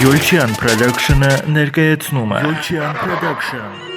Յոլչյան Production-ը ներկայացնում է Յոլչյան Production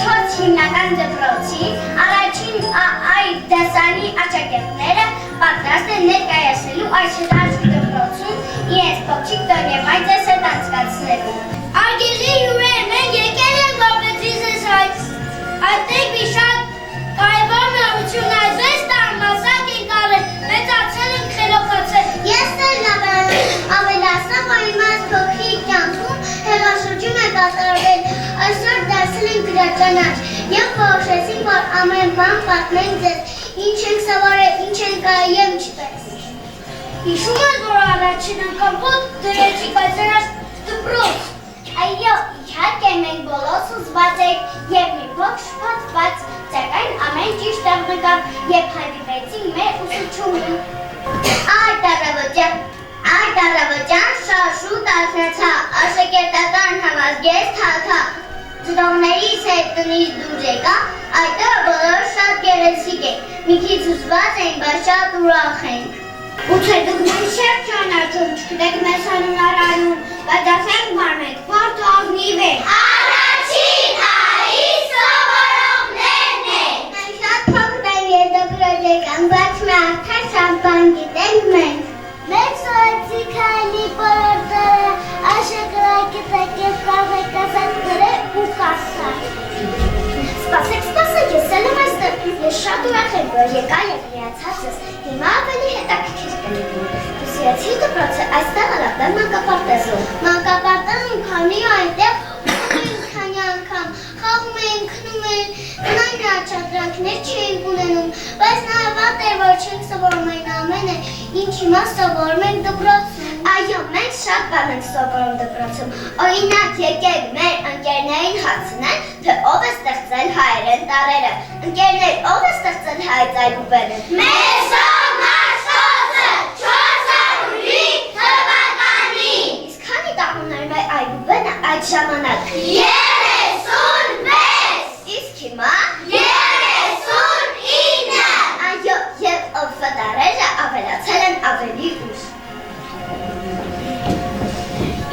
4 հիմնական դպրոցի առաջին այդ դասանի աշակերտները պատրաստ են ներկայացնելու այս շտարժի դպրոցում իրենց փոքրիկ տոնեվայց դասեր անցկացնելու։ Արգելի հյուրեր, մենք եկել ենք որպես ձեզ այդտեղ մի շատ կարևոր նորություն այս տարմասակ ենք արել, մեծացել ենք խելոքացել։ Ես էլ ավելացնեմ, որ իմ այս փոքրիկ կյանքում հեղաշրջում է կատարվել, այսօր դարձել ենք գրաճանաչ և որոշեցինք, որ ամեն բան պատմենք ձեզ, ինչ ենք սովորել, ինչ ենք կարել և ինչպես։ Հիշում ես, որ առաջին անգամ ոտք դրեցիք այս դպրոց։ Այո, իհարկե մենք բոլորս հուզված ենք և մի փոքր շփոթված, սակայն ամեն ճիշտ եղնկավ և հանդիպեցինք մեր ուսուցչուհուն։ Այդ առավոտյան շատ շուտ արթնացա, աշակերտական համազգեստ հագա, ծնողներիս հետ տնից դուրս եկա, այդտեղ բոլորը շատ գեղեցիկ ենք, մի քիչ հուզված ենք, բայց շատ ուրախ ենք։ Գուցե դուք մեզ շատ ճանաչում, չգիտեք մեզ անունարանում, բայց ասենք մարմենք, պարտ աղնիվ ենք։ Առաջին տարի սովորողներն ենք։ Մենք շատ փոքր ենք և դպրոց եկան, բայց մի արդեն շատ բան գիտենք մենք։ Մենք սովորեցինք հայտնի բոլորները, աշակերտակից և կարող եք ասած գրել ու կասել։ Սպասեք, ես էլ եմ այստեղ, ես շատ ուրախ եմ, որ եկա և հիացած ես, հիմա ավելի հետաքրքիր կլինի։ Դու սիրեցիր դպրոցը, այստեղ լավն մանկապարտեզում։ Մանկապարտեզում քանի այնտեղ քանի անգամ խաղում ենք, քնում ենք, նույն առաջադրանքներ չէինք ունենում, բայց նաև վատ էր, որ չենք սովորում այն ամենը, ինչ հիմա սովորում ենք դպրոցում։ Այո, մենք շատ բան ենք սովորում դպրոցում։ Օրինակ, եկեք մեր ընկերներին հարցնենք, թե ով է ստեղծել հայերեն տառերը։ Ընկերներ, ով է ստեղծել հայոց այբուբենը։ Մեսոն Մաշտոցը 405 թվականին։ Իսկ քանի տարուներ մեր այբուբենը այդ ժամանակ։ 36։ Իսկ հիմա 39։ Այո, և օֆտարերը ավելացել են ավելի ուշ։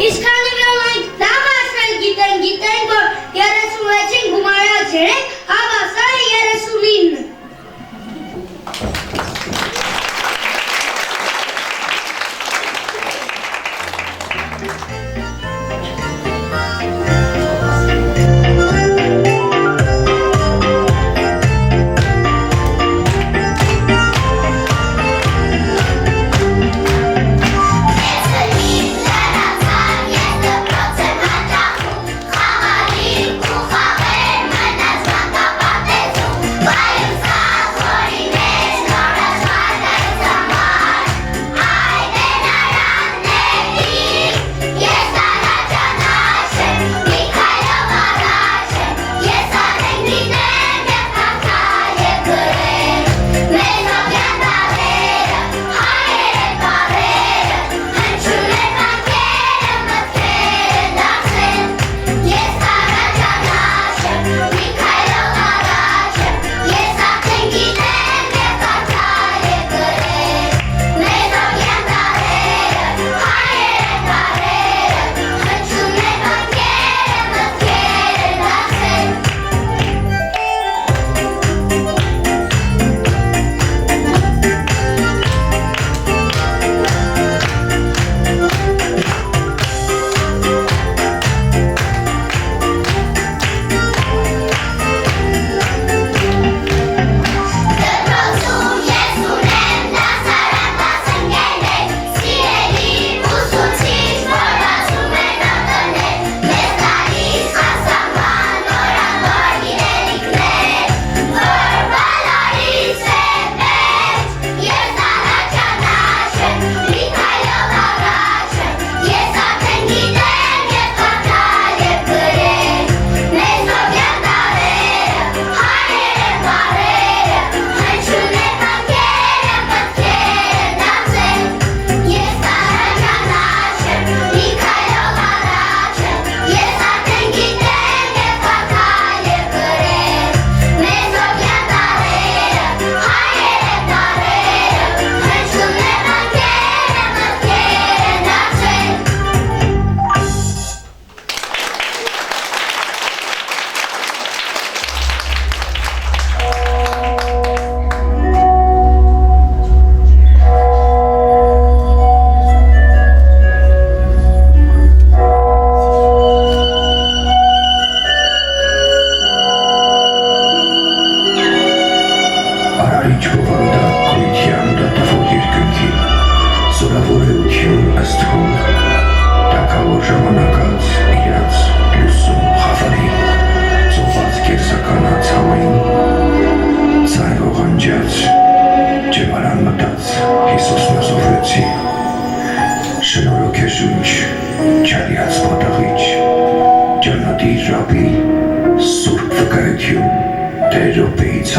Իսկ քանի մենք լավ ասել գիտենք, որ 36-ին գումարած 3, հավասար է 39։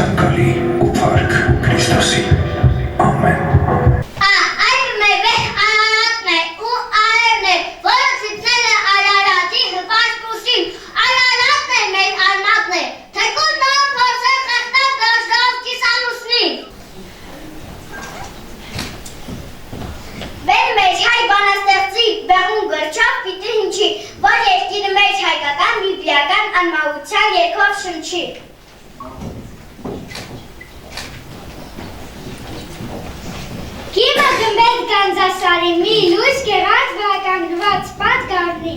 ցանկալի ու փառք Քրիստոսի։ Ամեն։ Կիմը գմբետ գանձասարի մի լույս կեղած վականգված պատ գարնի։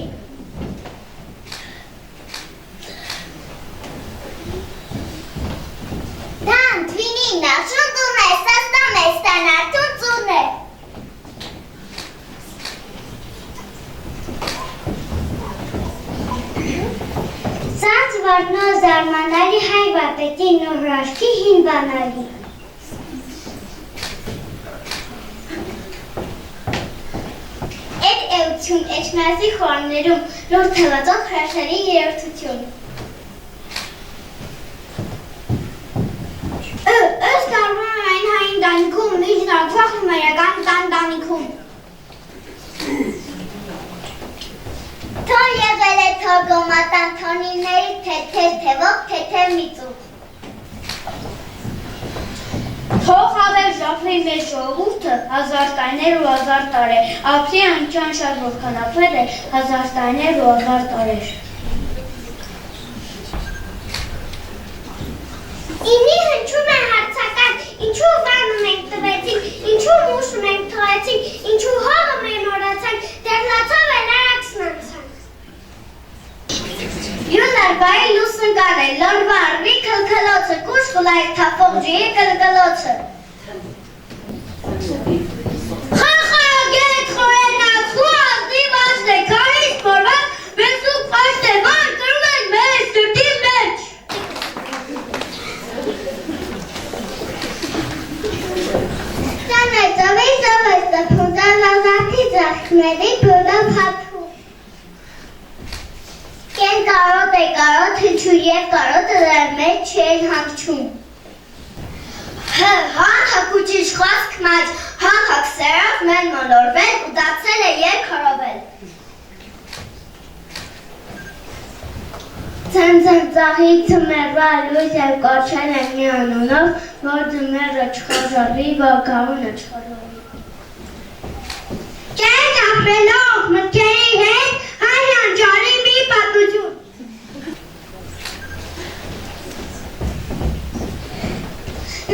Դան, թվինինա, շուտուն է, սաստան է, ստանարտուն ծուն է։ Սանց վարդնո զարմանալի հայ վապետի նորաշքի հինբանալի։ Էդ էություն էջնազի խորներում լոր թվածով հրաշալի երորդություն։ Ըստ արվում այն հային դանիքում միջն ատվախ մերական տան դանիքում։ Թոր եղել է թորգոմատան թոնիների թեթև թևով թեթև միծուկ։ Թող հավեր ժապրի մեր ժողովուրդը հազար տարիներ ու հազար տարեր, ապրի այնքան շատ որքան ապրել է հազար տարիներ ու հազար տարեր։ Ինի հնչում է հարցական, ինչու վանը մենք տվեցինք, ինչու մուշը մենք թողեցինք, ինչու հողը մեր մորացանք, դեռնացավ է նարակսն անցանք։ Յունար բայ լուսնկան է, լորվարվի կլկլոցը, կուշ գլայք թապող ջիի կլկլոցը։ Խախագեք խորենացու ազդի վաշն է, կարից մորված, բեսուկ պաշտ է, վար կրում են մեր սրտի մեջ։ Տան է ծավի ծավայստը, փունդան վազակի ձախքների բուրով հապու։ Կեն կարոտ է կարոտ, հնչու և կարոտը դար մեջ չեն հանգչում։ Հան հակուճի շխասկ մաջ, հան հակսերավ մեն մոլորվել ու դացել է երկ հորովել։ Ծնծնծաղի ծմերվա լույս և կոչել է մի անունով, որ ձմերը չխաժարվի, որ գարունը չխաժարվի։ Կենք ապրելով մտքերի հետ, այն հանջարի մի պատմություն։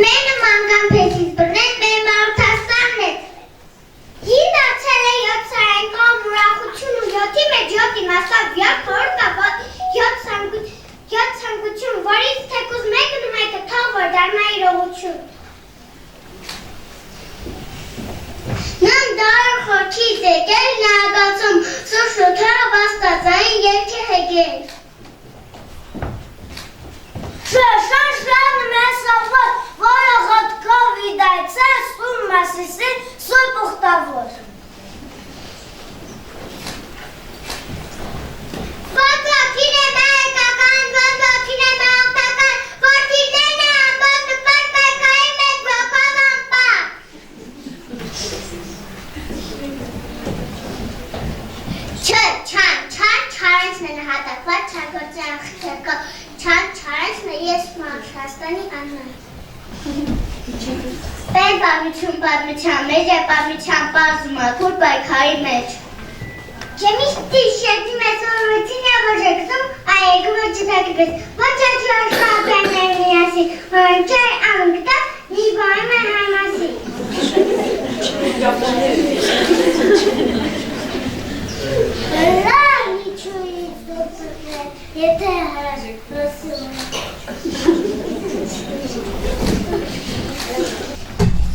Մեր նմանքան փեսից բրնեն մեր մարդաստանն է։ Հին դարձել է 7 սարայնքով ուրախություն ու 7-ի մեջ 7 իմաստով 7 խորտ կապոտ 7 ցանկություն, որից թեկուզ մեկն ու մեկը թող որ դառնա իրողություն։ Նմ դարը խորքի ձեկել նահագացում, սուր շութերը վաստածային երկ է հեգել։ Շաշան մեսավոր, որը խոտքով իդայցել սում մասիսին սույր պուխտավոր։ Ոտոքին է մայկական, ոտոքին է մաղթական, ոտիներն է ամբոտ նպատ պայքայի մեկ վապավ ամպատ։ Չան, չարենցն է նահատակված, չարգործի անխիթերկով, չան, չարենցն է ես Մաշաստանի աննա։ Պեն պատմության մեջ է պատմության պարզում ակուր պայքարի մեջ։ Ջեմիշտի շետի մեզ օրվեցին է ոժեքսում, այեգում է չտակի պես, ոչ աչու աշկապյաններ միասի, որնչայ անգտա մի բայմ է հայմասի։ Լավ իչույից դոցուկներ, եթե հարաշ ռոսում է։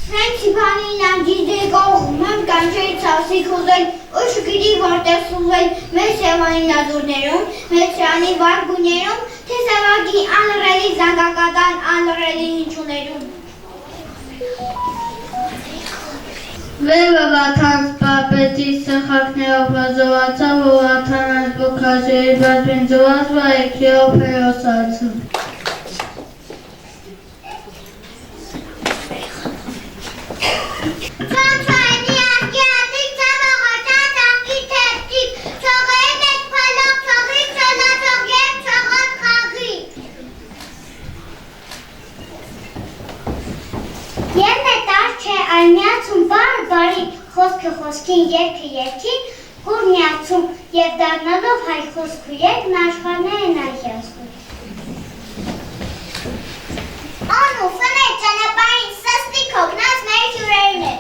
Սենքի բանին անգիզդի կողում եմ կանչեի ծավսի խուզել, ու շկիրի որտեղ սուզել մեր սևանի նազուրներում, մեր սրանի վարգուներում, թե սևագի անրելի զանգակատան անրելի հինչուներում։ Վերը վաթան սպապետի սխակներով վազովացավ ու վաթան ասբոքաժերի բազմին զոված վայքրիով հերոսացում։ երգը խոսքին, երգը երգին, կուր միացում և դառնալով հայ խոսք ու երգն աշխարհներն այհասում։ Անու ֆներ ճանապարհին սստիկ հոգնած մեր հյուրերն է։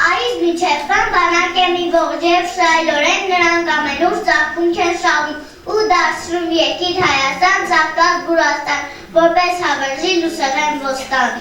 Այս միջև բանակ է մի ողջ և շայլորեն նրանք ամենուր ծաղկունք են շաղում ու դարձնում երկիր Հայաստան, Ծաղկած Բուրաստան, որպես հավերժի լուսեղեն ոստան։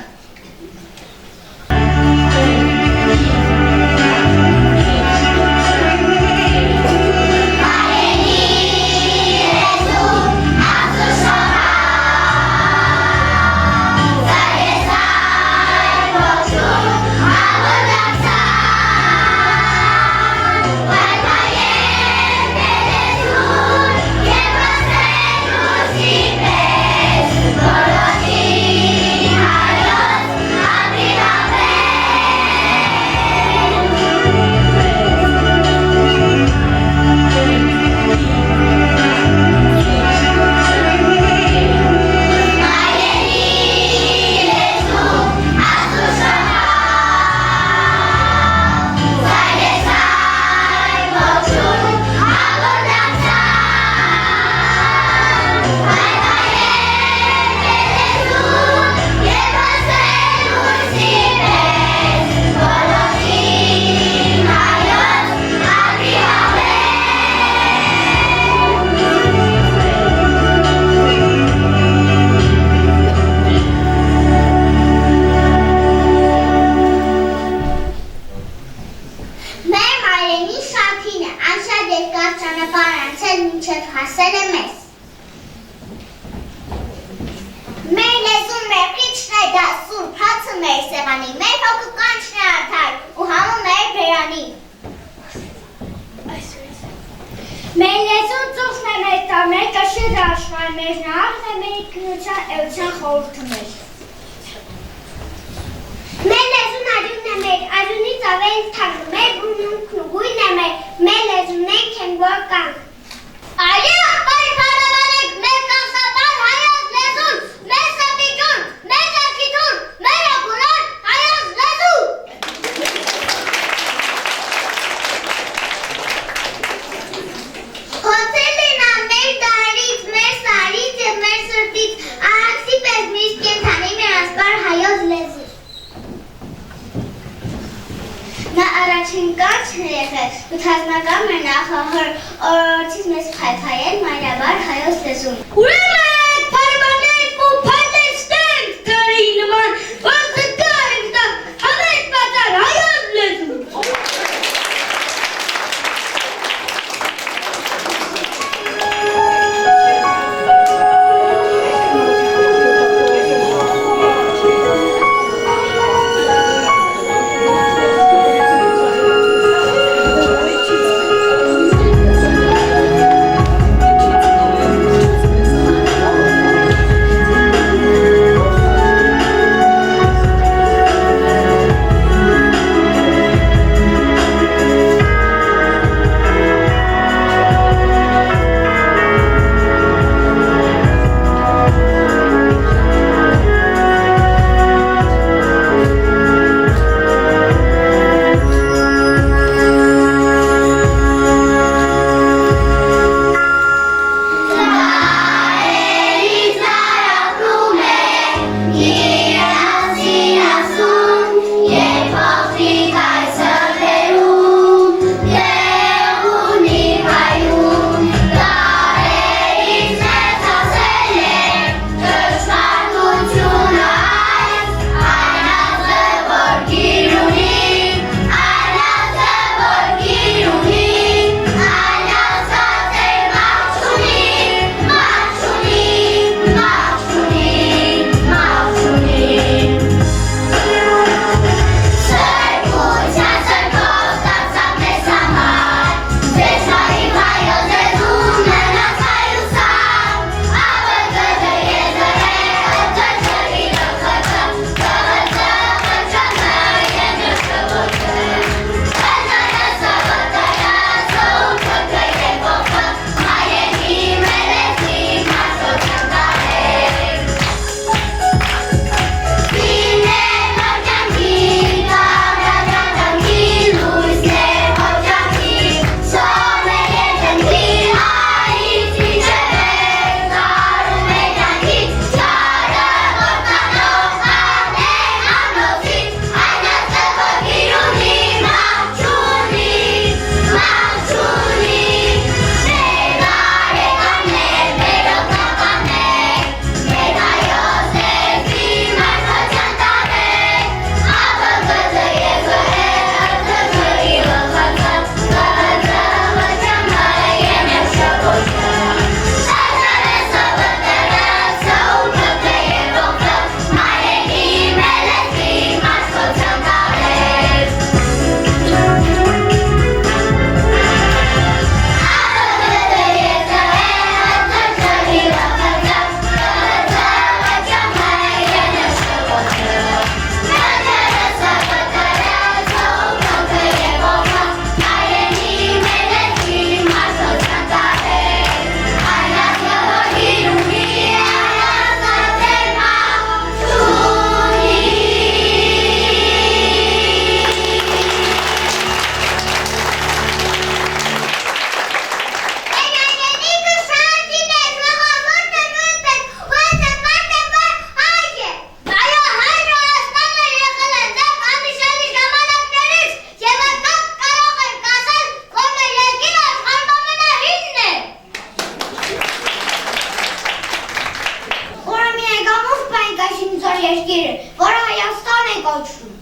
երկիրը, որը Հայաստան է կոչվում։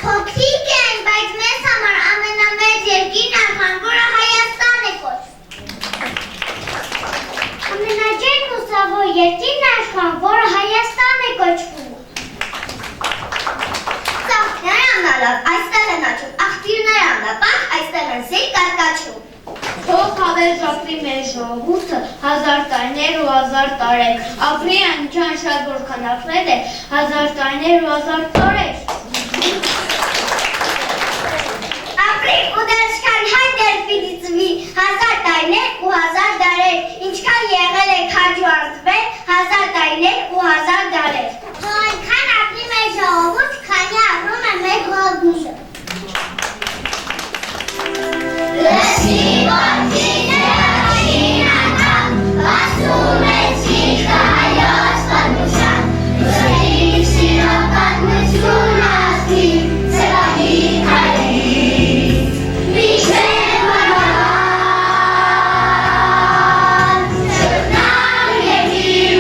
Փոքրիկ են, բայց մեզ համար ամենամեծ երկիրն արխան, որը Հայաստան է կոչվում։ Ամենաջերմ լուսավոր երկիրն արխան, որը Հայաստան է կոչվում։ Ծաղկները ամնալավ, այստեղ են աչում, աղբյուրները ամնապակ, այստեղ են սեր կարկաչում։ Թող հավերժապրի մեր ժողովուրդը 1000 տարիներ ու 1000 տարեր, ապրի այնքան շատ որքան ապրել է 1000 տարիներ ու 1000 տարեր։ Ապրի ու դեռ հայ դեր պիտի ծվի 1000 տարիներ ու 1000 դարեր, ինչքան եղել է քաջուարտվել 1000 տարիներ ու 1000 դարեր։ Թող այնքան ապրի մեր ժողովուրդ, քանի ապրում է մեր գոհուզը։ Լսի որդիներին անգամ, ասում ես ինքը հայոց պատմության, ուսերիք սիրո պատմություն ասի, սեղանի հայերի, միշտեր վարան, շրտնալ երկիր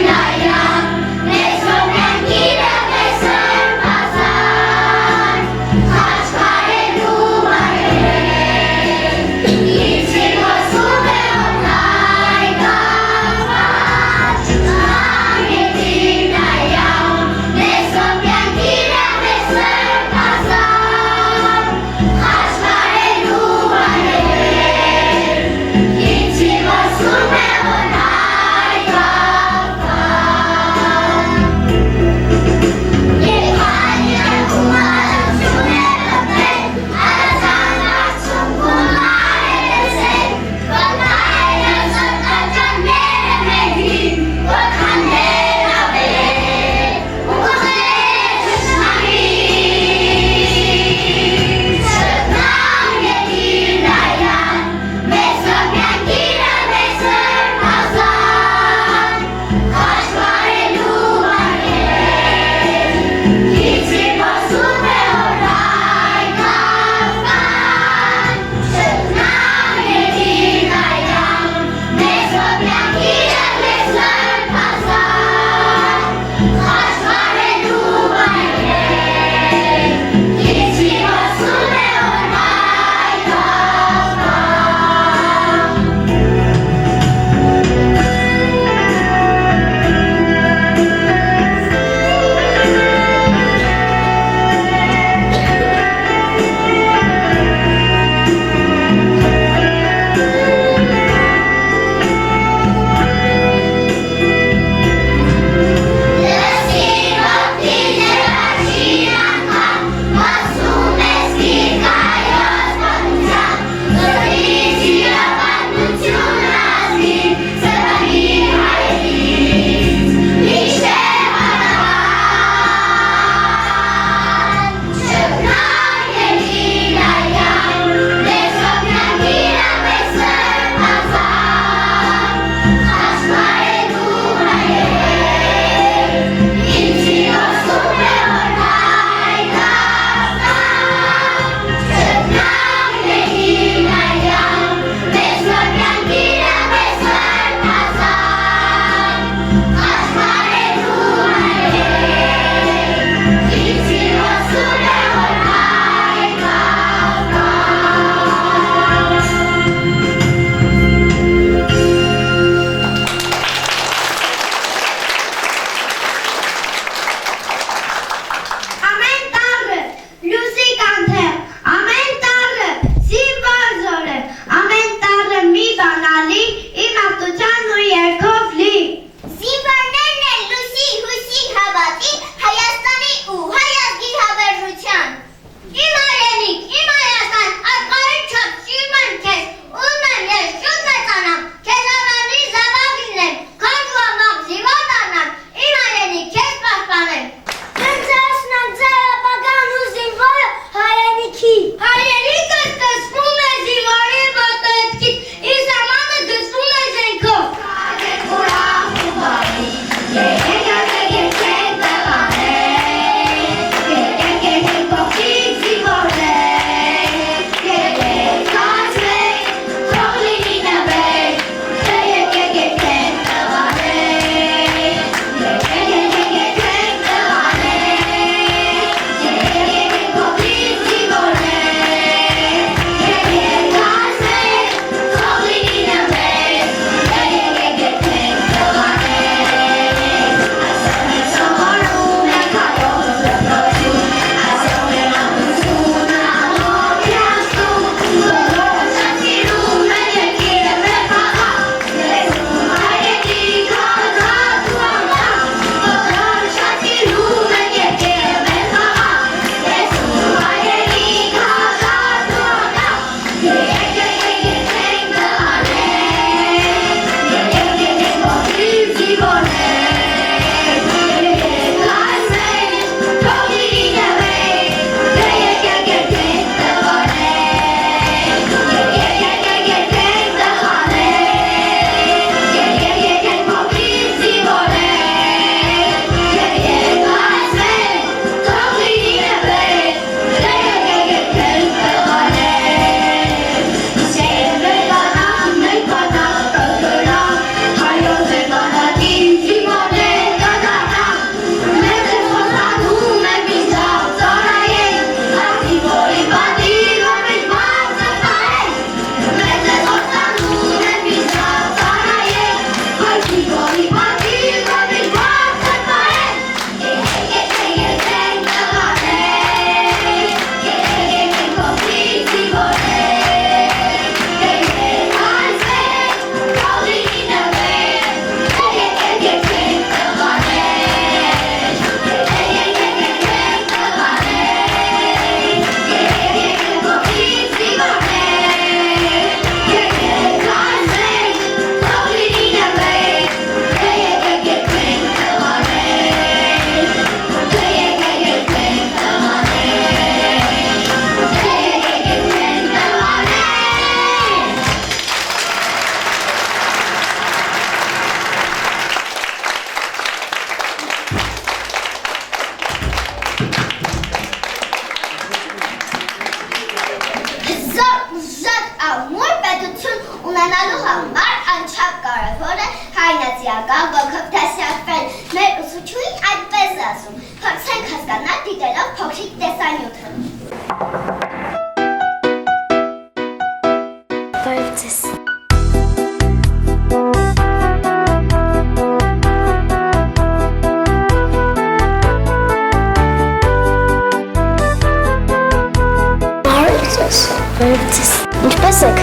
Վերջից։ Ինչպե՞ս եք։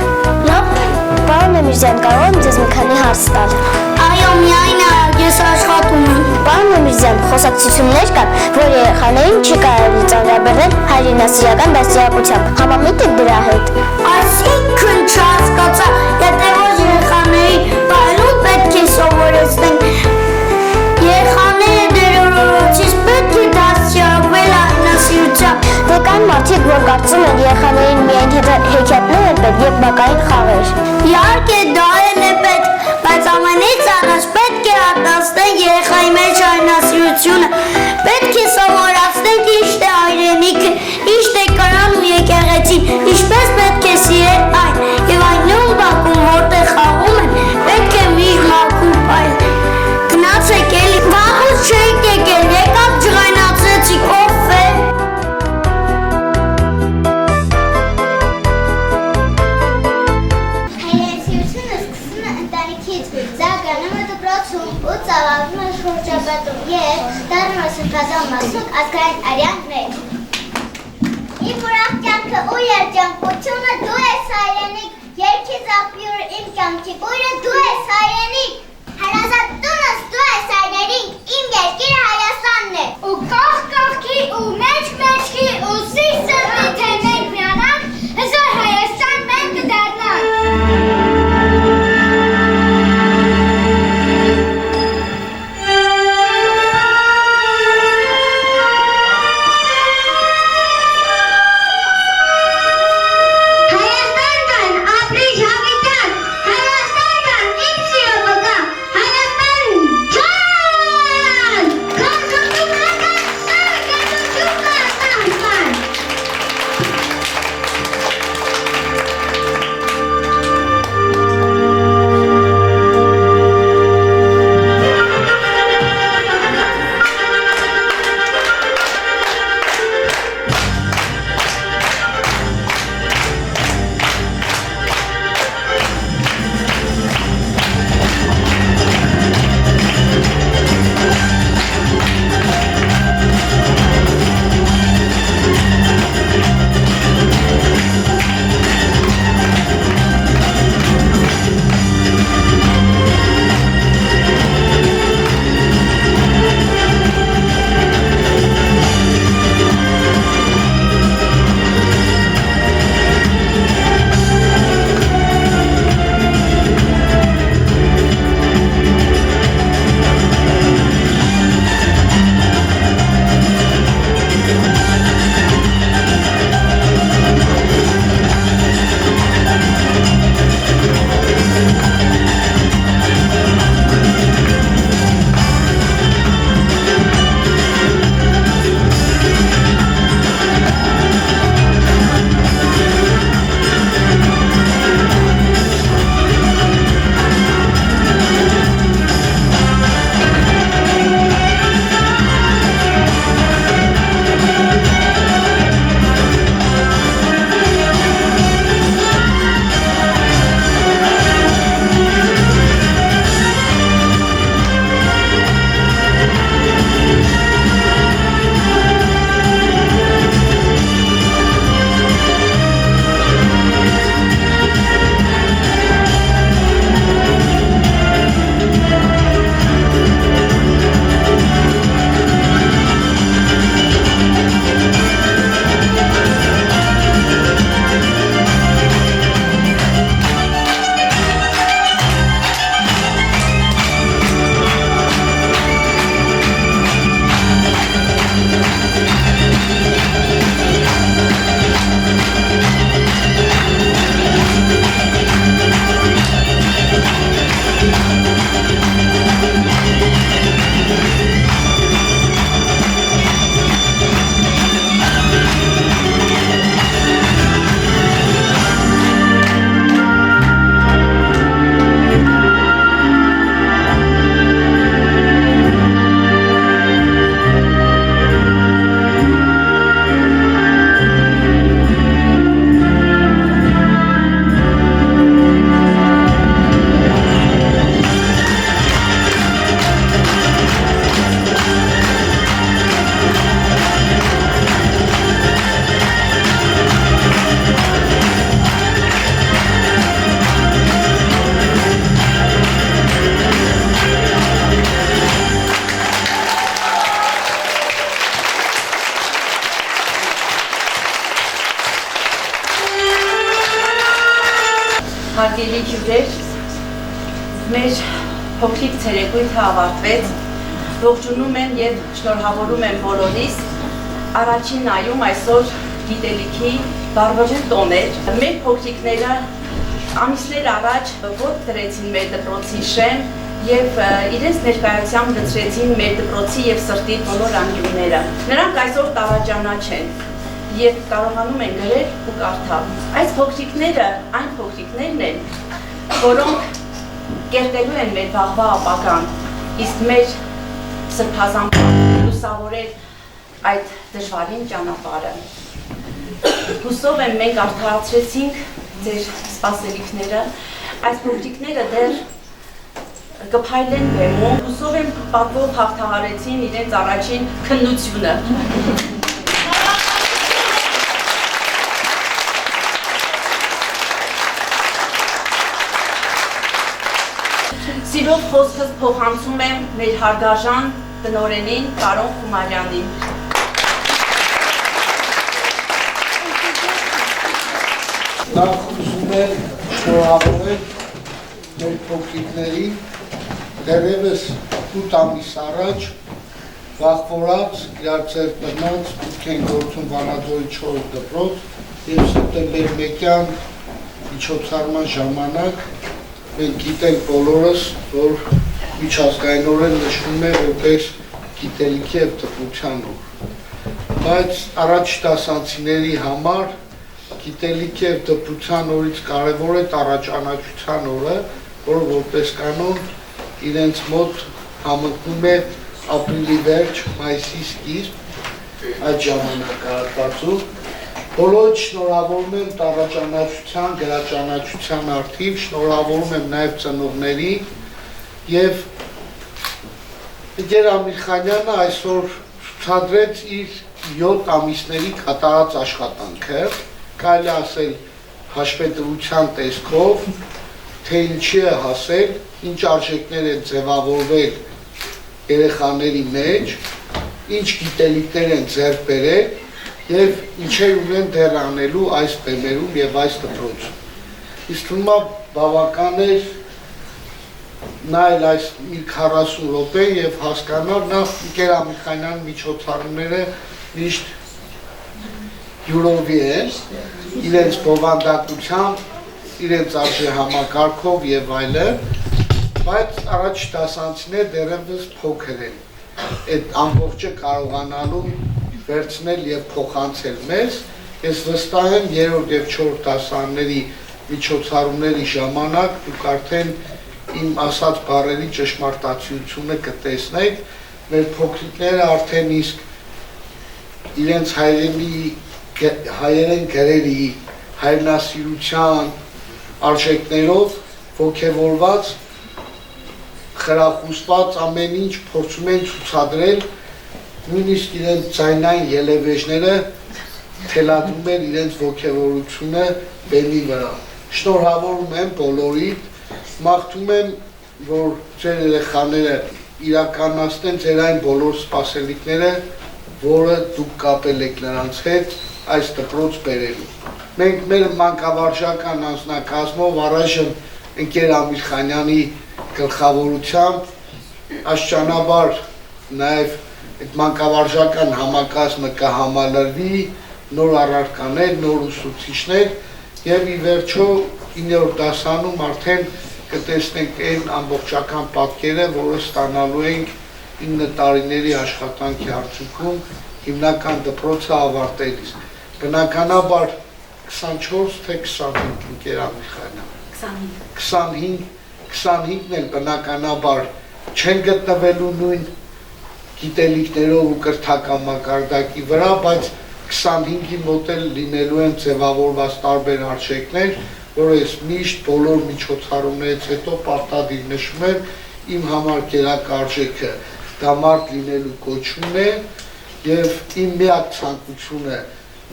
Լավ։ Պարոն Էմիրզյան, կարող եմ ձեզ մի քանի հարց տալ։ Այո, միայն ես աշխատում եմ։ Պարոն Էմիրզյան, խոսակցություններ կան, որ երեխաներին չի կարելի ծանրաբեռնել հայրենասիրական դաստիարակությամբ։ Համամիտ եք դրա հետ։ Այսինքն չհասկացա, եթե որ երեխաներին բայրում պետք է սովորեցնենք։ Երեխաները դերորոցից պետք է դաստիարակվել հայրենասիրությամբ։ Դե կան մարդիկ, որ կարծում են երեխաներին միայն հեքիաթներ են պետք և բակային խաղեր։ Իհարկե դա էլ է պետք, բայց ամենից առաջ պետք է արտասնենք երեխայի մեջ հայրենասիրությունը։ Պետք է սովորացնենք ինչ է հայրենիքը, ինչ է կրան ու եկեղեցին, ինչպես պետք է սիրել այն, եւ այն նույն բակում, որտեղ խաղում են, պետք է միշտ մաքուր պահել։ Գնացեք էլի, վաղուց չէիք եկել, եկավ ջղայնացրեցիք, ով է։ Հայրենասիրությունը սկսվում է ընտանիքից, զարգանում է դպրոցում ու ծավալվում է շրջապատում և դառնում է սրբազան մասում ազգային արյան մեջ։ Իմ ուրախ կյանքը ու երջանկությունը դու ես հայրենիք, երգից աղբյուրը իմ կյանքի բույրը դու ես հայրենիք, հարազատ տունս դու ես հայրենիք, իմ երկիրը Հայաստանն է։ Ու կողքի ու մեջքի ու սիրսրտի թե մենք միանանք, հզոր Հայաստան մենք կդառնանք։ հյուրեր, մեր փոքրիկ ցերեկույթը ավարտվեց, ողջունում եմ և շնորհավորում եմ բոլորիս, առաջին նայում այսօր գիտելիքի բառվորեն տոներ, մեր փոքրիկները ամիսներ առաջ ոտք դրեցին մեր դպրոցի շեմ և իրենց ներկայությամբ լցրեցին մեր դպրոցի և սրտի բոլոր անկյունները, նրանք այսօր տարաճանաչ են և կարողանում են գրել ու կարդալ։ Այս փոքրիկները այն փոքրիկներն են, որոնք կերտելու են մեր վաղվա ապագան, իսկ մեր սրբազան լուսավորել այդ դժվարին ճանապարհը։ Հուսով եմ մենք արդարացրեցինք ձեր սպասելիքները, այս փոքրիկները դեռ կփայլեն բեմում, հուսով եմ պատվով հաղթահարեցին իրենց առաջին քննությունը։ Սիրով խոսքս փոխանցում եմ մեր հարգարժան տնօրենին պարոն Խումարյանին։ Նախ ուզում եմ շնորհավորել մեր փոքրիկներին, դեռևս 8 ամիս առաջ վախվորած իրար ձեռք բռնած մուտք են գործում Վանաձորի 4 դպրոց և սեպտեմբեր 1-յան միջոցառման ժամանակ մենք գիտենք բոլորս, որ միջազգայինորեն նշվում է որպես գիտելիքի և տպության օր, բայց առաջ դասանցիների համար գիտելիքի և տպության օրից կարևոր է տարաճանաչության օրը, որը որպես կանոն իրենց մոտ համընկնում է ապրիլի վերջ, մայիսի սկիզբ այդ ժամանակահատվածում։ Բոլորիդ շնորհավորում եմ տարաճանաչության, գրաճանաչության առթիվ, շնորհավորում եմ նաև ծնողներին և Գեր Ամիրխանյանը այսօր ցուցադրեց իր 7 ամիսների կատարած աշխատանքը, կարելի ասել հաշվետվության տեսքով, թե ինչի է հասել, ինչ արժեքներ են ձևավորվել երեխաների մեջ, ինչ գիտելիքներ են ձեռք բերել և ինչեր ունեն դեռ անելու այս բեմերում և այս դպրոցում։ Իսկ թվում է բավական էր նայել այս մի 40 րոպե և հասկանալ նախ Գեր Ամիրխանյան միջոցառումները միշտ յուրովի են, իրենց բովանդակությամբ, իրենց արժեհամակարգով և այլն, բայց առաջ դասանցիները դեռևս փոքր են, այդ ամբողջը կարողանալու վերցնել և փոխանցել մեզ, ես վստահ եմ 3-րդ և 4-րդ դասարանների միջոցառումների ժամանակ դուք արդեն իմ ասած բառերի ճշմարտացիությունը կտեսնեք, մեր փոքրիկները արդեն իսկ իրենց հայերեն գրերի, հայրենասիրության արժեքներով ոգևորված, խրախուսված ամեն ինչ փորձում են ցուցադրել, նույնիսկ իրենց ձայնային ելևէջները թելադրում են իրենց ոգևորությունը բեմի վրա։ Շնորհավորում եմ բոլորիդ, մաղթում եմ, որ ձեր երեխաները իրականացնեն ձեր այն բոլոր սպասելիքները, որը դուք կապել եք նրանց հետ այս դպրոց բերելու։ Մենք մեր մանկավարժական անձնակազմով առայժմ ընկեր Ամիրխանյանի գլխավորությամբ աստիճանաբար նաև այդ մանկավարժական համակազմը կհամալրվի, նոր առարկաներ, նոր ուսուցիչներ և ի վերջո 9-րդ դասանում արդեն կտեսնենք այն ամբողջական պատկերը, որը ստանալու ենք 9 տարիների աշխատանքի արդյունքում հիմնական դպրոցը ավարտելիս։ Բնականաբար 24 թե 25 ընկեր Ամիրխանյան։ 25-ն էլ բնականաբար չեն գտնվելու նույն գիտելիքներով ու կրթական մակարդակի վրա, բայց 25-ի մոտ էլ լինելու են ձևավորված տարբեր արժեքներ, որ ես միշտ բոլոր միջոցառումներից հետո պարտադիր նշում եմ, իմ համար գերակ արժեքը դա մարդ լինելու կոչումն է և իմ միակ ցանկությունը,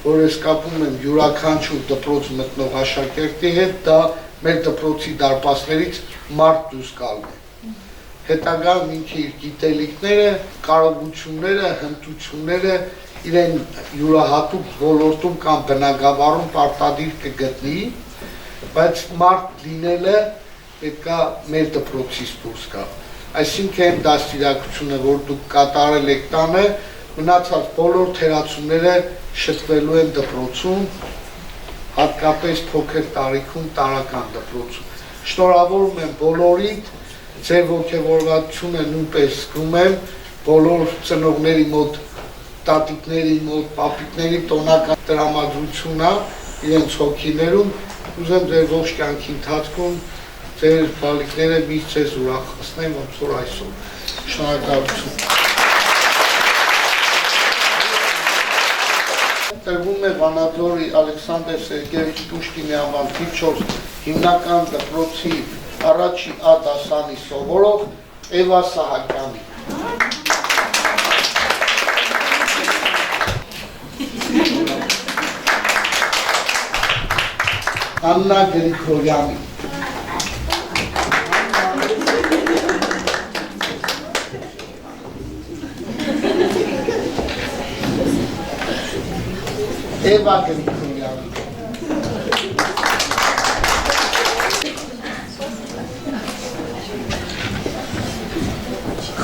որ ես կապում եմ յուրաքանչյուր դպրոց մտնող աշակերտի հետ, դա մեր դպրոցի դարպասներից մարդ դուրս գալն է։ Հետագայում ինքը իր գիտելիքները, կարողությունները, հմտությունները իրեն յուրահատուկ ոլորտում կամ բնագավառում պարտադիր կգտնի բայց մարդ լինելը պետքա մեր դպրոցից դուրս գա։ Այսինքն դաստիարակությունը, որ դուք կատարել եք տանը, մնացած բոլոր թերացումները շտկվելու են դպրոցում, հատկապես փոքր տարիքում տարական դպրոցում։ Շնորհավորում եմ բոլորիդ, ձեր ոգևորվածությունը նույնպես զգում եմ, բոլոր ծնողների մոտ, տատիկների մոտ, պապիկների տոնական տրամադրությունն է իրենց հոգիներում, ուզեմ ձեր ողջ կյանքի ընթացքում ձեր բալիկները միշտ ձեզ ուրախացնեն, ոնց որ այսօր։ Շնորհակալություն։ Տրվում է Վանաձորի Ալեքսանդր Սերգեյեվիչ Պուշկինի անվան թիվ 4 հիմնական դպրոցի առաջի A դասանի սովորող Էվա Սահակյանի։ Աննա Գրիգորյանի։ Էվա Գրիգորյանի։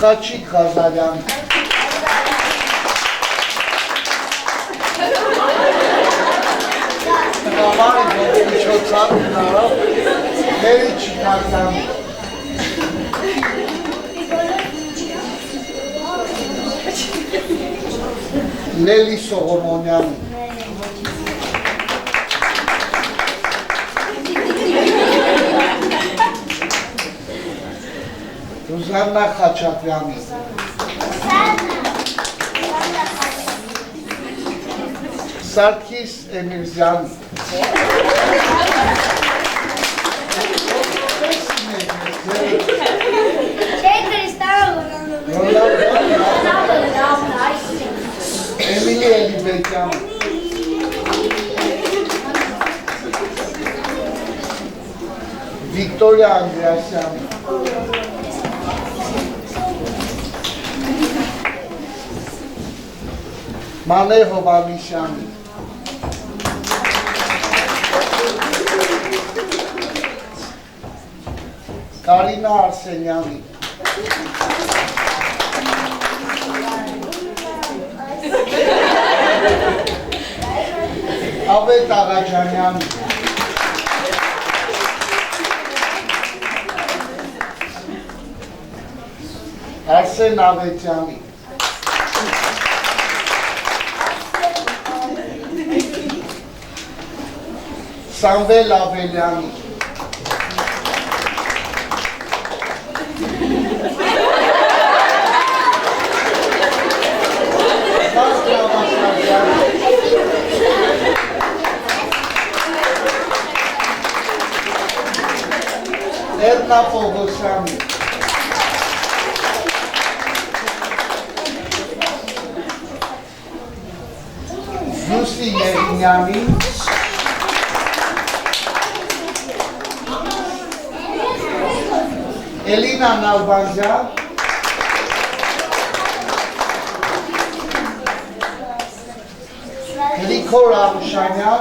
Խաչիկ Ղազարյանի։ Համարը միջոցառ հնարով Մերի Չիկարյանի։ Նելի Սողոմոնյանի։ Ռուզաննա Խաչատրյանի։ Սարգիս Էմիրզյանի։ Էմիլի Էլիբեկյան։ Վիկտորիա Անդրեասյան։ Մանե Հովաննիսյանի։ Կարինա Արսենյանի։ Ավետ Աղաջանյանի։ Արսեն Ավետյանի։ Սամվել Ավելյանի։ Էրնա Պողոսյանի։ Զուսի Երինյանի։ Էլինա Նալբանդյան։ Գրիգոր Արուշանյան։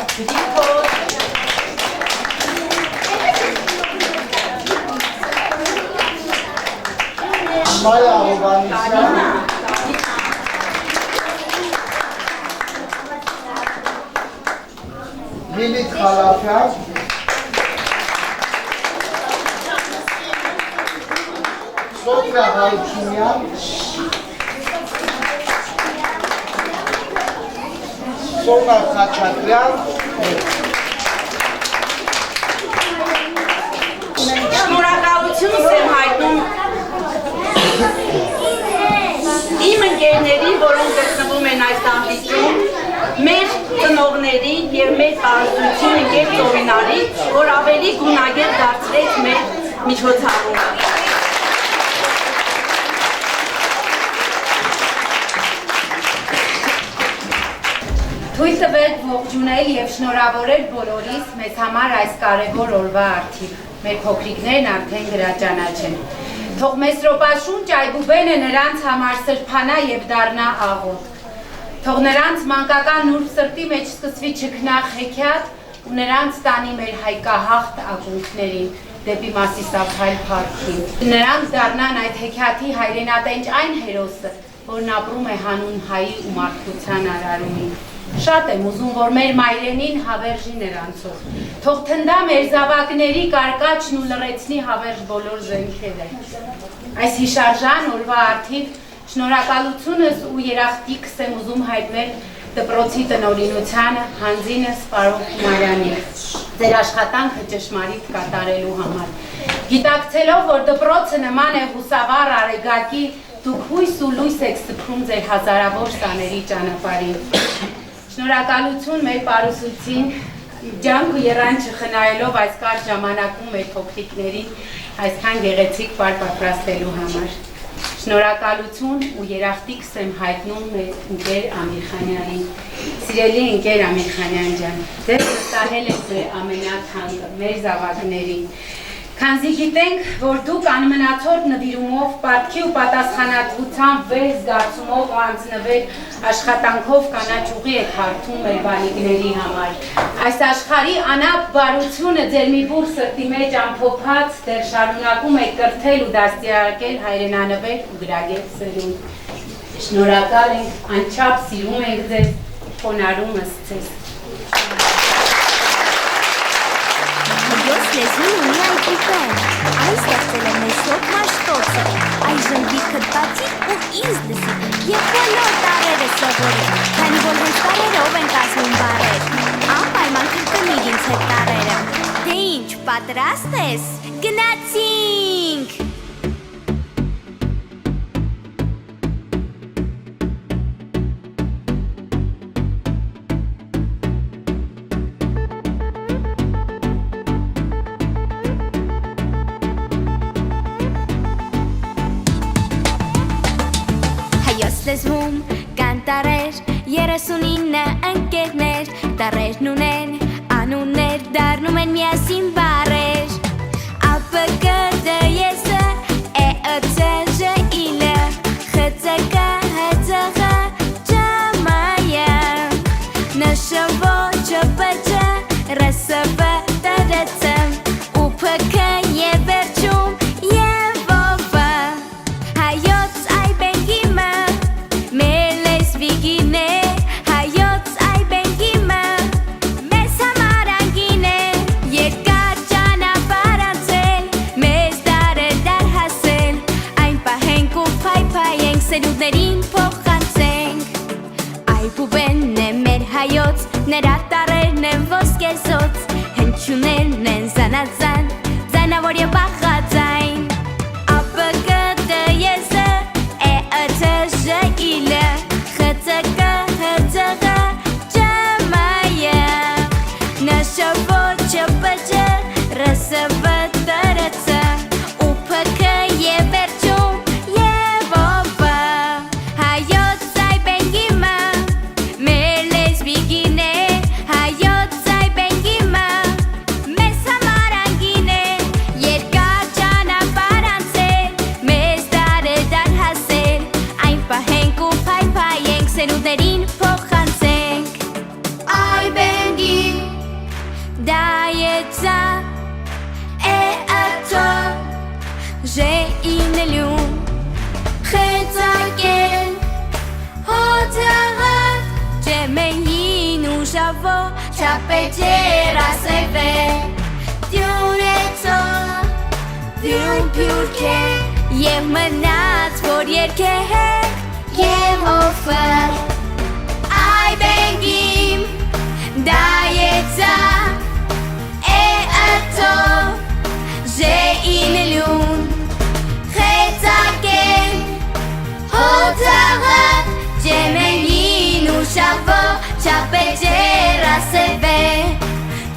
Մայա Հովաննիսյան։ Լիլիթ Խալափյան։ Սոֆիա Հարությունյան։ Սոնա Խաչատրյան։ Շնորհակալություն եմ հայտնում իմ ընկերներին, որոնք գտնվում են այս դահլիճում, մեր ծնողներին և մեր պարզություն ընկեր Ծովինարին, որ ավելի գունագետ դարձրեց մեր միջոցառումը։ Թույլ տվեք ողջունել և շնորհավորել բոլորիս մեզ համար այս կարևոր օրվա առթիվ։ Մեր փոքրիկներն արդեն գրաճանաչ են։ Թող մեզ ռոպաշունչ այբուբենը նրանց համար սրբանա և դառնա աղոտ։ Թող նրանց մանկական նուրբ սրտի մեջ սկսվի չքնաղ հեքիաթ ու նրանց տանի մեր հայկահաղթ ակունքներին դեպի Մասիսաբհայլ փառքին։ Նրանց դառնան այդ հեքիաթի հայրենատենչ այն հերոսը, որն ապրում է հանուն հայի ու մարդկության արարումին։ Շատ եմ ուզում, որ մեր մայրենին հավերժի նրանցով, թող թնդա մեր զավակների կարկաչն ու լռեցնի հավերժ բոլոր զենքերը։ Այս հիշարժան օրվա արդիվ շնորհակալությունս ու երախտիկս եմ ուզում հայտնել դպրոցի տնօրինությանը, հանձինս պարոն Խումարյանին, ձեր աշխատանքը ճշմարիտ կատարելու համար։ Գիտակցելով, որ դպրոցը նման է հուսավառ արեգակի, դուք հույս ու լույս եք սփռում ձեր հազարավոր սաների ճանապարհին։ Շնորհակալություն մեր պարուսուցին, ջանք ու եռանջը խնայելով այս կարճ ժամանակում մեր փոքրիկներին այսքան գեղեցիկ բար պատրաստելու համար։ Շնորհակալություն ու երախտիկս եմ հայտնում մեր ընկեր Ամիրխանյանին։ Սիրելի ընկեր Ամիրխանյան ջան, ձեզ վստահել եք մեր ամենաթանկը, մեր զավակներին։ Քանզի գիտենք, որ դուք անմնացորդ նվիրումով, պատքի ու պատասխանատվությամբ վեր զգացումով ու անձնվեր աշխատանքով կանաչ ուղի եք հարթում մեր բալիկների համար։ Այս աշխարհի անապ բարությունը ձեր մի բուռ սրտի մեջ ամփոփած դեռ շարունակում եք կրթել ու դաստիարակել հայրենանվեր ու գրագետ սերունդ։ Շնորհակալ ենք, անչափ սիրում ենք ձեզ, խոնարհումս ձեզ։ Հյոս լեզուն ունի այդուկեն, այս ստեղծել է մեր շոկ մաշտոցը, այժմ գիրքը բացի ու ինձ լսի, և բոլոր տարերը սովորի, քանի որ հենց տարերով են կազմում բառեր, անպայման կրկնիր ինձ հետ տարերը, թե ինչ պատրաստ ես, գնացինք! Լեզվում կան տարեր, 39 ընկերներ, տարերն ունեն անուններ, դառնում են միասին բառեր։ ԱՊԿ, ԴԵՍ, ԷԸՑ, ԺԻԼ, ԽՑԿ, ՀՑՂ, ՃՄԱՅ, ՆՇՎ, ՉՊՃ, ՌՍՎ, ՏՐՑ, ՈՒՓՔ և վերջում սերունդներին փոխանցենք, այբուբենն է մեր հայոց, նրա տարերն են ոսկեզոծ, հնչյուններն են զանազան, ձայնավոր և բաղաձայն, ԱՊԿ, ԴԵՍ, ԷԸՑ, ԺԻԼ, ԽՑԿ, ՀՑՂ, ՃՄԱՅ, ՆՇՎ, ЧՊՃ, ՌՍՎ, ՏՐՑ, ՈՒՓՔ և վերջում սերունդներին փոխանցենք, այբենգի, դայեցա, էաթո, ժեինելյուն, խեցակեն, հոթեղատ, ջեմեին ուժավո, չապեջեր ասևե, դյուրեցո, դյուն պյուրքե, և մնաց, որ երկեք, և օվր, այբենգիմ, դայեցա, էաթո, ժեինելյուն, խեցակեն, հոթեղատ, ջեմենին ուշավո, չապեջեր ասևե,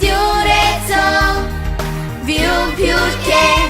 դյուրեցո, վյուն պյուրքե,